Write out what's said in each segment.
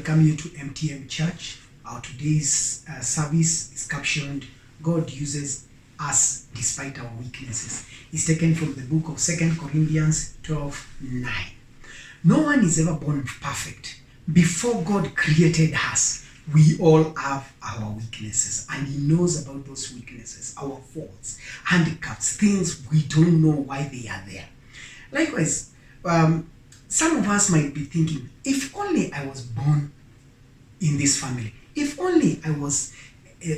welcome you to MTM Church. Our today's service is captioned, God uses us despite our weaknesses. It's taken from the book of 2 Corinthians 12:9. No one is ever born perfect. Before God created us, we all have our weaknesses, and He knows about those weaknesses, our faults, handicaps, things we don't know why they are there. Likewise, some of us might be thinking, if only I was born in this family, if only I was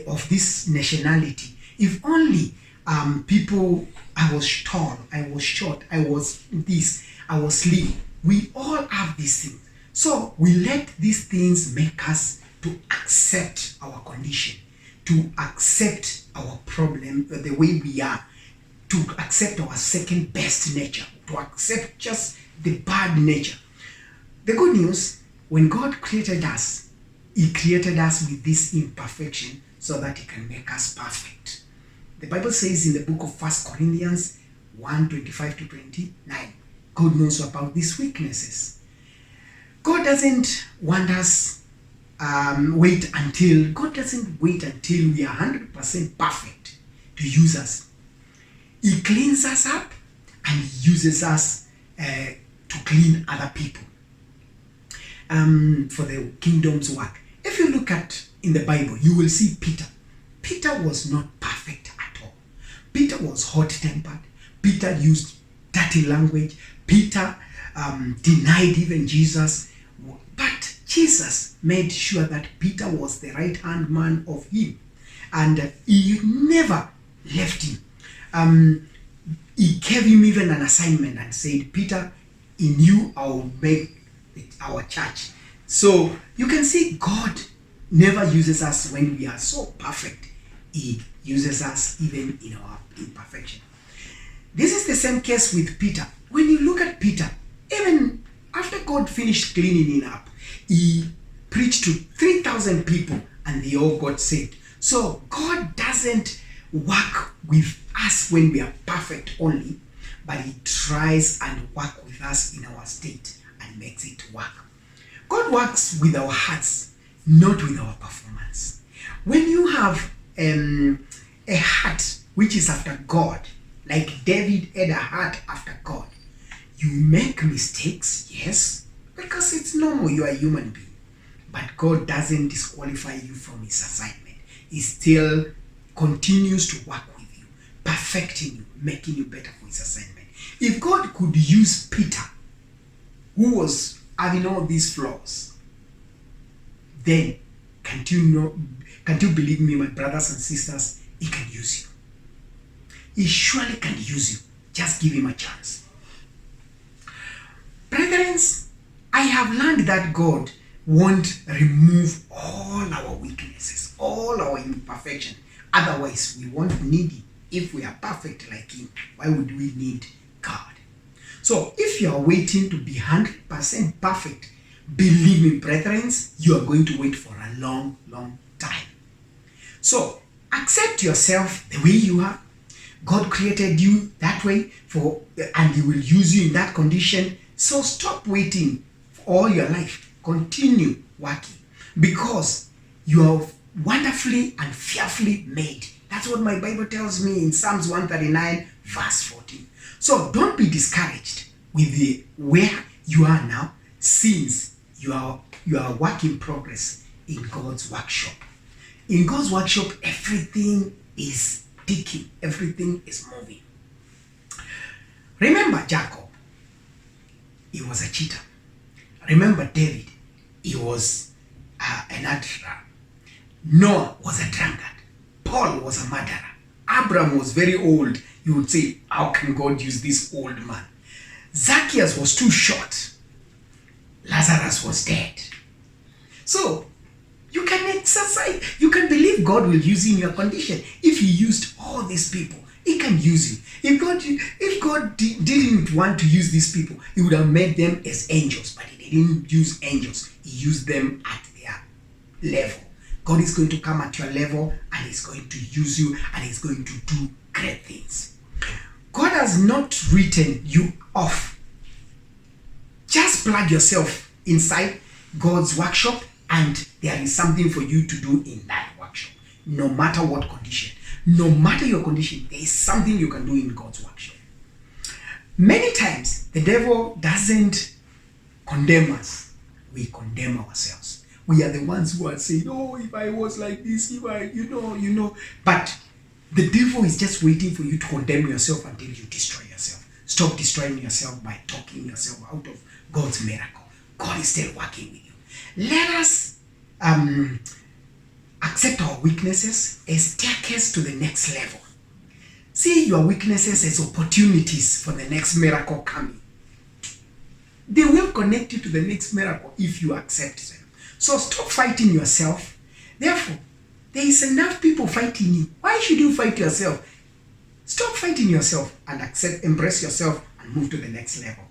of this nationality, if only I was tall, I was short, I was this, I was slim. We all have these things. So we let these things make us to accept our condition, to accept our problem, the way we are, to accept our second best nature, to accept just the bad nature. The good news, when God created us, He created us with this imperfection so that He can make us perfect. The Bible says in the book of 1 Corinthians 1:25-29, God knows about these weaknesses. God doesn't want us wait until we are 100% perfect to use us. He cleans us up and He uses us to clean other people for the kingdom's work. If you look at in the Bible, you will see Peter. Peter was not perfect at all. Peter was hot-tempered. Peter used dirty language. Peter denied even Jesus. But Jesus made sure that Peter was the right-hand man of Him. And He never left him. He gave him even an assignment and said, Peter, in you I will make our church. So you can see God never uses us when we are so perfect. He uses us even in our imperfection. This is the same case with Peter. When you look at Peter, even after God finished cleaning him up, he preached to 3,000 people and they all got saved. So God doesn't work with us when we are perfect only, but He tries and work with us in our state and makes it work. God works with our hearts, not with our performance. When you have a heart which is after God, like David had a heart after God, you make mistakes, yes, because it's normal, you are a human being. But God doesn't disqualify you from His assignment. He still continues to work with you, perfecting you, making you better for His assignment. If God could use Peter, who was having all these flaws, then can't you believe me, my brothers and sisters, He can use you. He surely can use you. Just give Him a chance. Brethren, I have learned that God won't remove all our weaknesses, all our imperfection. Otherwise, we won't need Him. If we are perfect like Him, why would we need God? So, if you are waiting to be 100% perfect, believe me, brethren, you are going to wait for a long, long time. So, accept yourself the way you are. God created you that way and He will use you in that condition. So, stop waiting for all your life. Continue working because you are wonderfully and fearfully made. That's what my Bible tells me in Psalms 139 verse 14. So don't be discouraged with where you are now, since you are a work in progress in God's workshop. In God's workshop, everything is ticking, everything is moving. Remember Jacob, he was a cheater. Remember David, he was an adulterer. Noah was a drunkard. Paul was a murderer. Abraham was very old. You would say, how can God use this old man? Zacchaeus was too short. Lazarus was dead. So, you can exercise, you can believe God will use you in your condition. If He used all these people, He can use you. If God didn't want to use these people, He would have made them as angels, but He didn't use angels. He used them at their level. God is going to come at your level and He's going to use you and He's going to do great things. God has not written you off. Just plug yourself inside God's workshop and there is something for you to do in that workshop. No matter what condition, no matter your condition, there is something you can do in God's workshop. Many times, the devil doesn't condemn us. We condemn ourselves. We are the ones who are saying, oh, if I was like this, if I, you know. But the devil is just waiting for you to condemn yourself until you destroy yourself. Stop destroying yourself by talking yourself out of God's miracle. God is still working with you. Let us accept our weaknesses as staircase to the next level. See your weaknesses as opportunities for the next miracle coming. They will connect you to the next miracle if you accept them. So stop fighting yourself. Therefore, there is enough people fighting you. Why should you fight yourself? Stop fighting yourself and embrace yourself and move to the next level.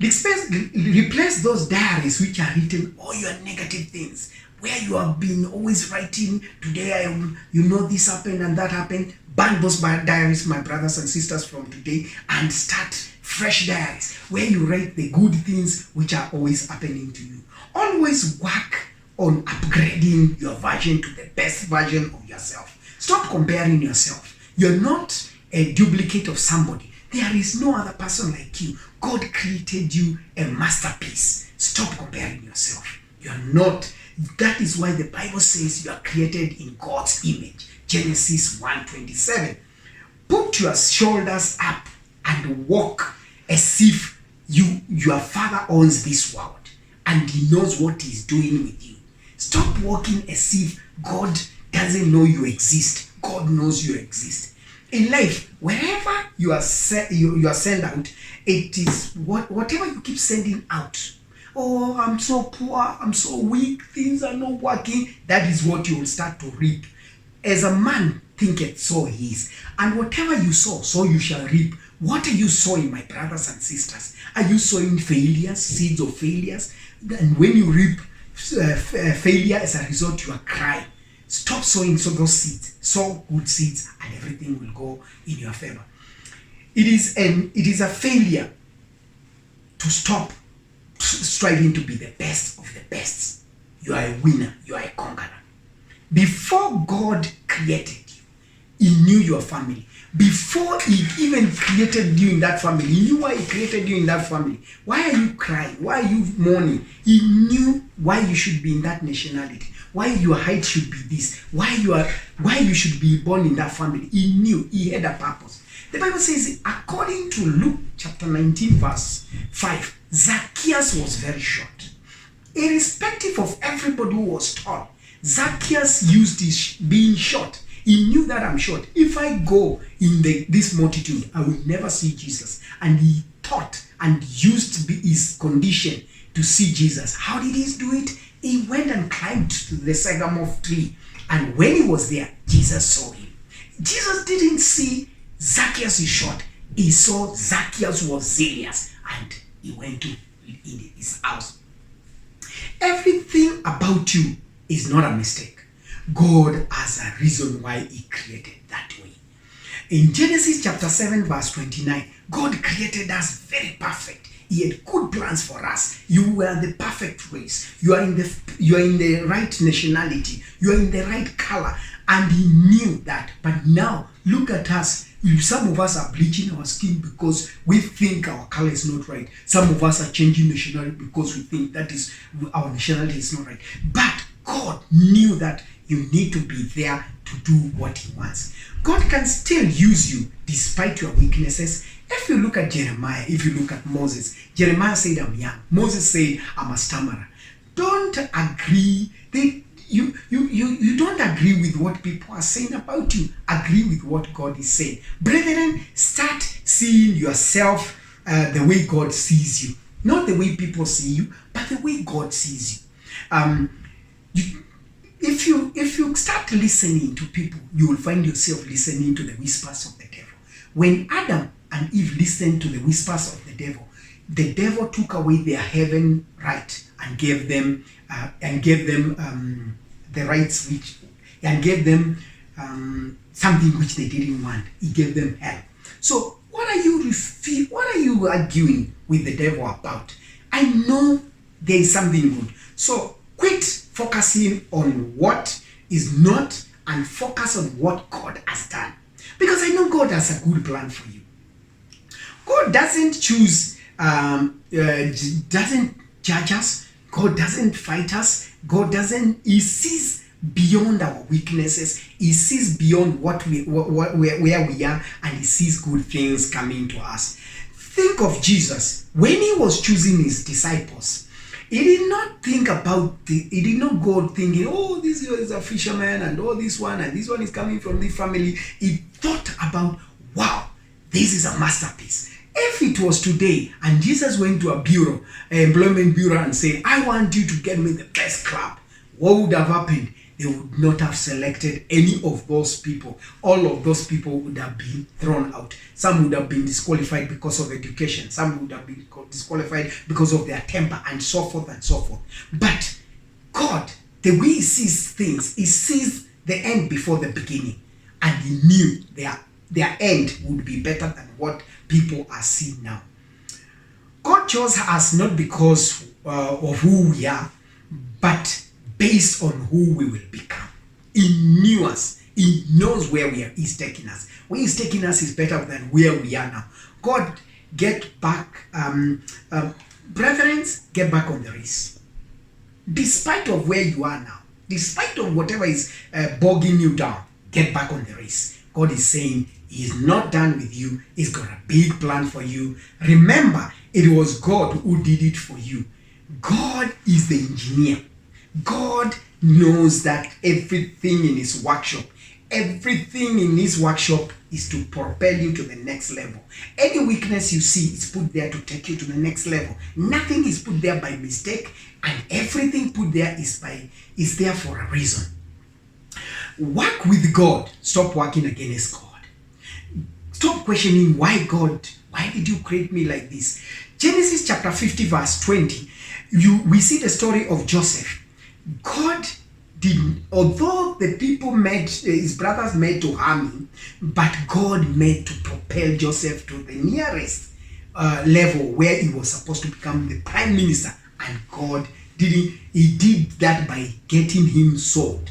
Replace those diaries which are written all your negative things, where you have been always writing, today this happened and that happened. Burn those diaries, my brothers and sisters, from today, and start fresh diaries where you write the good things which are always happening to you. Always work on upgrading your version to the best version of yourself. Stop comparing yourself. You're not a duplicate of somebody. There is no other person like you. God created you a masterpiece. Stop comparing yourself. You're not. That is why the Bible says you are created in God's image. Genesis 1:27. Put your shoulders up and walk as if your Father owns this world and He knows what He's doing with you. Stop walking as if God doesn't know you exist. God knows you exist. In life, wherever you are sent out, it is whatever you keep sending out. Oh, I'm so poor, I'm so weak, things are not working. That is what you will start to reap. As a man thinketh, so he is. And whatever you sow, so you shall reap. What are you sowing, my brothers and sisters? Are you sowing failures, seeds of failures? And when you reap failure as a result, you are crying. Stop sowing those seeds. Sow good seeds and everything will go in your favor. It is a failure to stop striving to be the best of the best. You are a winner. You are a conqueror. Before God created you, He knew your family. Before He even created you in that family, He knew why He created you in that family. Why are you crying? Why are you mourning? He knew why you should be in that nationality. Why your height should be this. Why you should be born in that family. He knew. He had a purpose. The Bible says, according to Luke chapter 19 verse 5, Zacchaeus was very short. Irrespective of everybody who was tall, Zacchaeus used his being short. He knew that I'm short. If I go in this multitude, I will never see Jesus. And he thought and used his condition to see Jesus. How did he do it? He went and climbed to the sycamore tree. And when he was there, Jesus saw him. Jesus didn't see Zacchaeus is short. He saw Zacchaeus was zealous. And he went to his house. Everything about you is not a mistake. God has a reason why He created that way. In Genesis chapter 7 verse 29, God created us very perfect. He had good plans for us. You were the perfect race. You are in the right nationality. You are in the right color. And He knew that. But now, look at us. Some of us are bleaching our skin because we think our color is not right. Some of us are changing nationality because we think that is our nationality is not right. But God knew that you need to be there to do what He wants. God can still use you despite your weaknesses. If you look at Jeremiah, if you look at Moses, Jeremiah said, I'm young. Moses said, I'm a stammerer. Don't agree. You don't agree with what people are saying about you. Agree with what God is saying. Brethren, start seeing yourself the way God sees you. Not the way people see you, but the way God sees you. If you start listening to people, you will find yourself listening to the whispers of the devil. When Adam and Eve listened to the whispers of the devil took away their heaven right and gave them the rights and gave them something which they didn't want. He gave them hell. So what are you arguing with the devil about? I know there is something good. So Quit focusing on what is not and focus on what God has done. Because I know God has a good plan for you. God doesn't doesn't judge us. God doesn't fight us. He sees beyond our weaknesses. He sees beyond where we are, and he sees good things coming to us. Think of Jesus. When he was choosing his disciples, he did not go thinking, oh, this is a fisherman, and oh, this one is coming from this family. He thought about, wow, this is a masterpiece. If it was today and Jesus went to a employment bureau, and said, I want you to get me the best club, what would have happened? They would not have selected any of those people. All of those people would have been thrown out. Some would have been disqualified because of education. Some would have been disqualified because of their temper, and so forth and so forth. But God, the way he sees things, he sees the end before the beginning. And he knew their end would be better than what people are seeing now. God chose us not because of who we are, but based on who we will become. He knew us. He knows where he's taking us. Where he's taking us is better than where we are now. God, get back, brethren, get back on the race. Despite of where you are now, despite of whatever is bogging you down, get back on the race. God is saying he's not done with you. He's got a big plan for you. Remember, it was God who did it for you. God is the engineer. God knows that everything in his workshop is to propel you to the next level. Any weakness you see is put there to take you to the next level. Nothing is put there by mistake, and everything put there is there for a reason. Work with God. Stop working against God. Stop questioning why God, why did you create me like this? Genesis chapter 50 verse 20, we see the story of Joseph. God didn't, although the people his brothers made to harm him, but God made to propel Joseph to the nearest level where he was supposed to become the prime minister. And God he did that by getting him sold.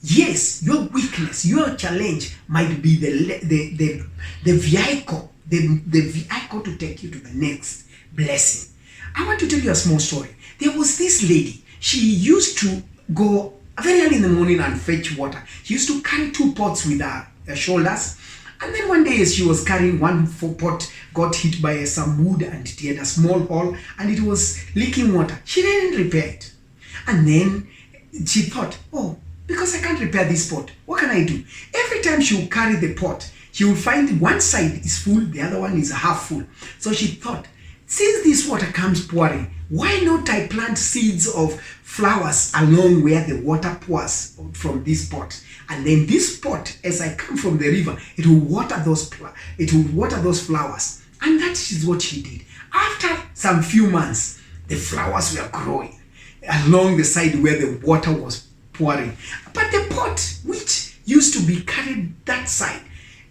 Yes, your weakness, your challenge might be the vehicle, the vehicle to take you to the next blessing. I want to tell you a small story. There was this lady. She used to go very early in the morning and fetch water. She used to carry 2 pots with her shoulders. And then one day as she was carrying one pot, got hit by some wood, and it had a small hole and it was leaking water. She didn't repair it. And then she thought, oh, because I can't repair this pot, what can I do? Every time she would carry the pot, she would find one side is full, the other one is half full. So she thought, since this water comes pouring, why not I plant seeds of flowers along where the water pours from this pot? And then this pot, as I come from the river, it will water those flowers. And that is what she did. After some few months, the flowers were growing along the side where the water was pouring. But the pot, which used to be carried that side,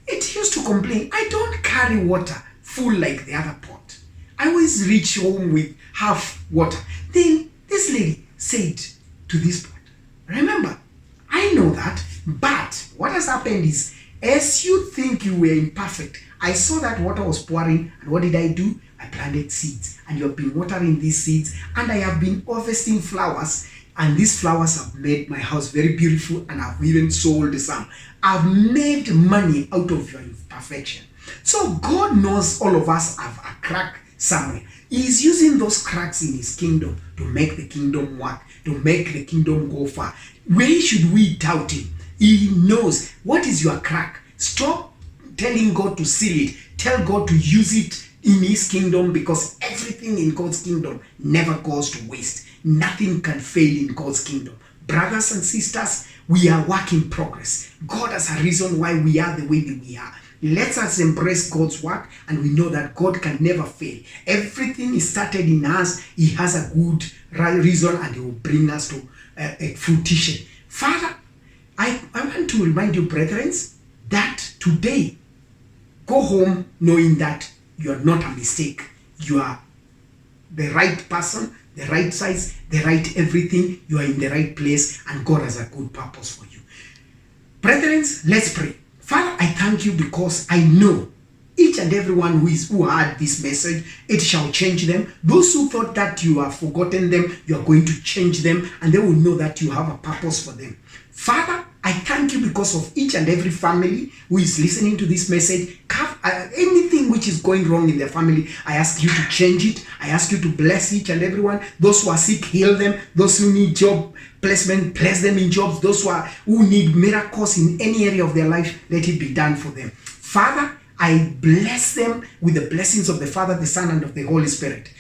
it used to complain, I don't carry water full like the other pot. I always reach home with half water. Then this lady said to this pot, remember, I know that, but what has happened is, as you think you were imperfect, I saw that water was pouring, and what did I do? I planted seeds, and you have been watering these seeds, and I have been harvesting flowers, and these flowers have made my house very beautiful, and I've even sold some. I've made money out of your imperfection. So God knows all of us have a crack somewhere. He's using those cracks in his kingdom to make the kingdom work, to make the kingdom go far. Where should we doubt him? He knows what is your crack. Stop telling God to seal it. Tell God to use it in his kingdom, because everything in God's kingdom never goes to waste. Nothing can fail in God's kingdom. Brothers and sisters, we are work in progress. God has a reason why we are the way that we are. Let us embrace God's work, and we know that God can never fail. Everything He started in us, He has a good reason, and He will bring us to a fruition. Father, I want to remind you, brethren, that today, go home knowing that you are not a mistake. You are the right person, the right size, the right everything. You are in the right place, and God has a good purpose for you. Brethren, let's pray. Father, I thank you because I know each and everyone who heard this message, it shall change them. Those who thought that you have forgotten them, you are going to change them, and they will know that you have a purpose for them. Father, I thank you because of each and every family who is listening to this message. Anything which is going wrong in their family, I ask you to change it. I ask you to bless each and everyone. Those who are sick, heal them. Those who need job placement, bless them in jobs. Those who need miracles in any area of their life, let it be done for them. Father, I bless them with the blessings of the Father, the Son, and of the Holy Spirit.